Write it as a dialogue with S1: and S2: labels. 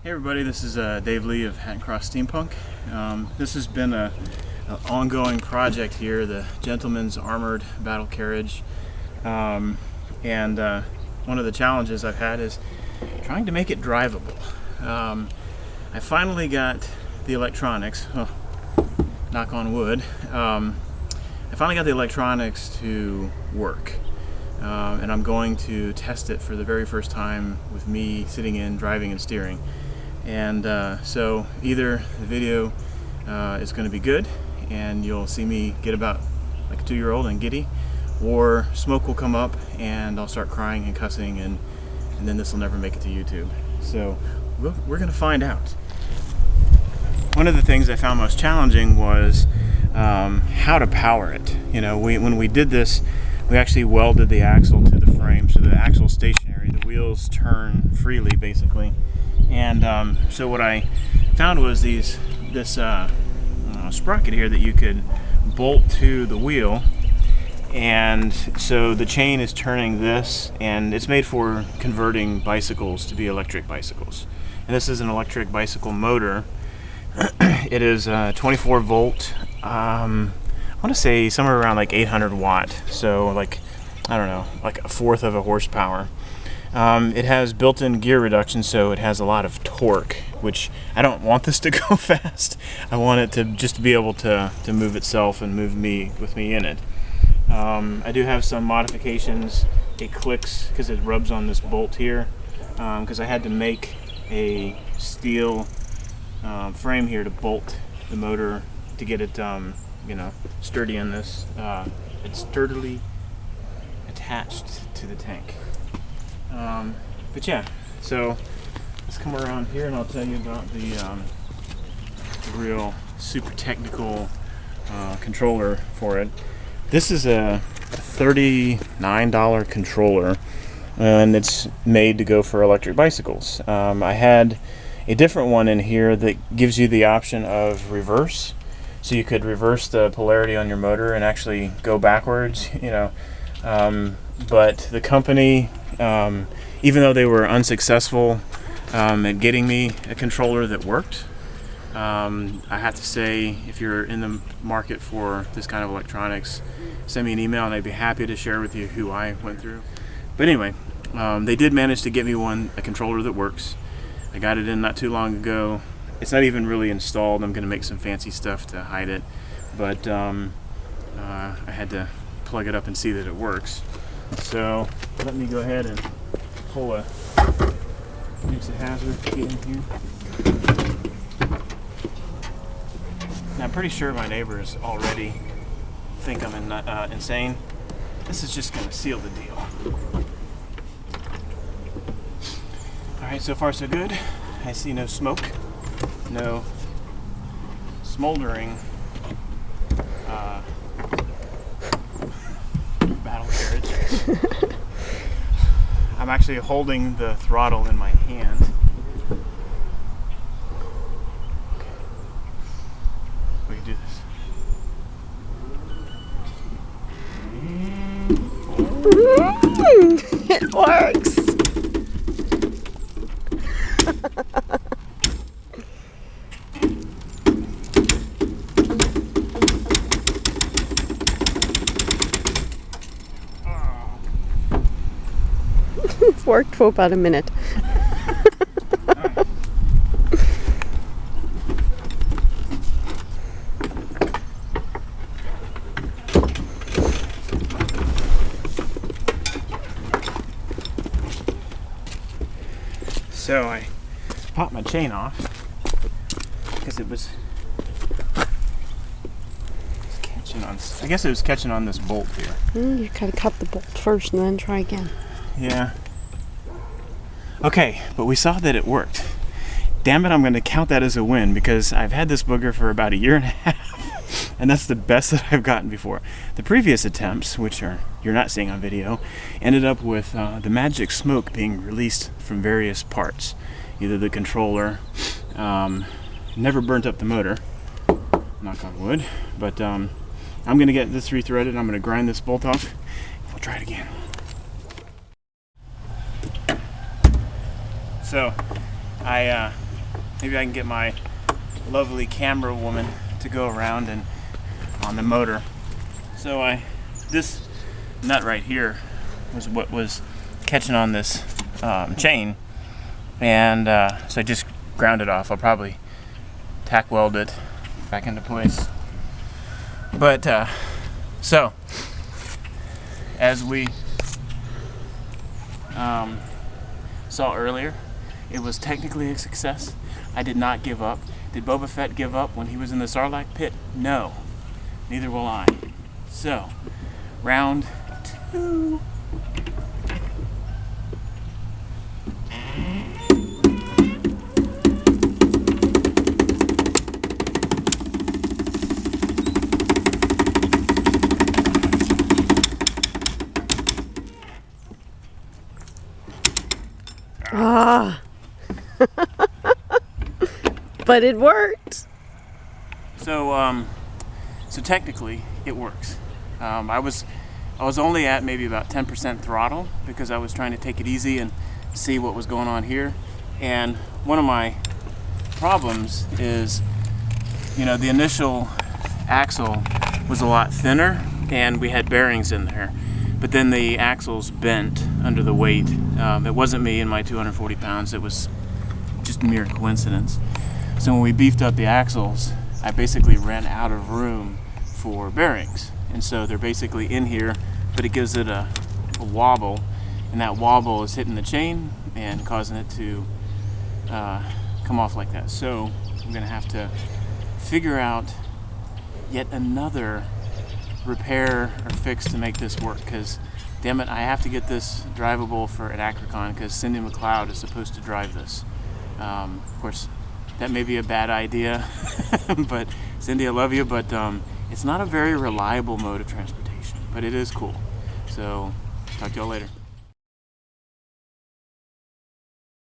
S1: Hey everybody, this is Dave Lee of Hatton Steampunk. This has been an ongoing project here, the Gentleman's Armored Battle Carriage. One of the challenges I've had is trying to make it drivable. I finally got the electronics, knock on wood, I finally got the electronics to work. And I'm going to test it for the very first time with me sitting in, driving and steering. And so either the video is going to be good and you'll see me get about like a 2-year-old and giddy, or smoke will come up and I'll start crying and cussing, and then this will never make it to YouTube. So we're going to find out. One of the things I found most challenging was how to power it. You know, when we did this, we actually welded the axle to the frame, so the axle's stationary, the wheels turn freely basically. And so what I found was this sprocket here that you could bolt to the wheel, and so the chain is turning this, and it's made for converting bicycles to be electric bicycles. And this is an electric bicycle motor. It is 24 volt, I want to say somewhere around like 800 watt, so like, I don't know, like a fourth of a horsepower. It has built-in gear reduction, so it has a lot of torque, which I don't want this to go fast. I want it to just be able to move itself and move me with me in it. I do have some modifications. It clicks because it rubs on this bolt here, because I had to make a steel frame here to bolt the motor to get it you know, sturdy in this. It's sturdily attached to the tank. But yeah, so let's come around here and I'll tell you about the real super technical controller for it. This is a $39 controller, and it's made to go for electric bicycles. I had a different one in here that gives you the option of reverse, so you could reverse the polarity on your motor and actually go backwards, you know. But the company, even though they were unsuccessful at getting me a controller that worked, I have to say, if you're in the market for this kind of electronics, send me an email and I'd be happy to share with you who I went through. But anyway, they did manage to get me a controller that works. I got it in not too long ago. It's not even really installed. I'm going to make some fancy stuff to hide it, but I had to plug it up and see that it works. So let me go ahead and pull a Dukes of Hazzard to get in here. Now, I'm pretty sure my neighbors already think I'm insane. This is just going to seal the deal. Alright, so far so good. I see no smoke, no smoldering battle carriage. I'm actually holding the throttle in my hand. Okay. We can do this.
S2: It works. It worked for about a minute.
S1: So I popped my chain off because it was catching on. I guess it was catching on this bolt here.
S2: You gotta cut the bolt first and then try again.
S1: Yeah. Okay, but we saw that it worked. Damn it, I'm going to count that as a win because I've had this booger for about 1.5 years, and that's the best that I've gotten before. The previous attempts, which you're not seeing on video, ended up with the magic smoke being released from various parts. Either the controller, never burnt up the motor, knock on wood, but I'm going to get this rethreaded. I'm going to grind this bolt off. We'll try it again. So I maybe I can get my lovely camera woman to go around and on the motor. So this nut right here was what was catching on this chain, and so I just ground it off. I'll probably tack weld it back into place. But so as we saw earlier, it was technically a success. I did not give up. Did Boba Fett give up when he was in the Sarlacc pit? No. Neither will I. So, round 2.
S2: Ah. But it worked.
S1: So, so technically, it works. I was only at maybe about 10% throttle because I was trying to take it easy and see what was going on here. And one of my problems is, you know, the initial axle was a lot thinner and we had bearings in there. But then the axles bent under the weight. It wasn't me and my 240 pounds, it was just mere coincidence. So when we beefed up the axles, I basically ran out of room for bearings. And so they're basically in here, but it gives it a wobble, and that wobble is hitting the chain and causing it to come off like that. So I'm gonna have to figure out yet another repair or fix to make this work, because damn it, I have to get this drivable for at Acrocon because Cindy McLeod is supposed to drive this. Of course, that may be a bad idea, but Cindy, I love you, but it's not a very reliable mode of transportation, but it is cool. So, talk to y'all later.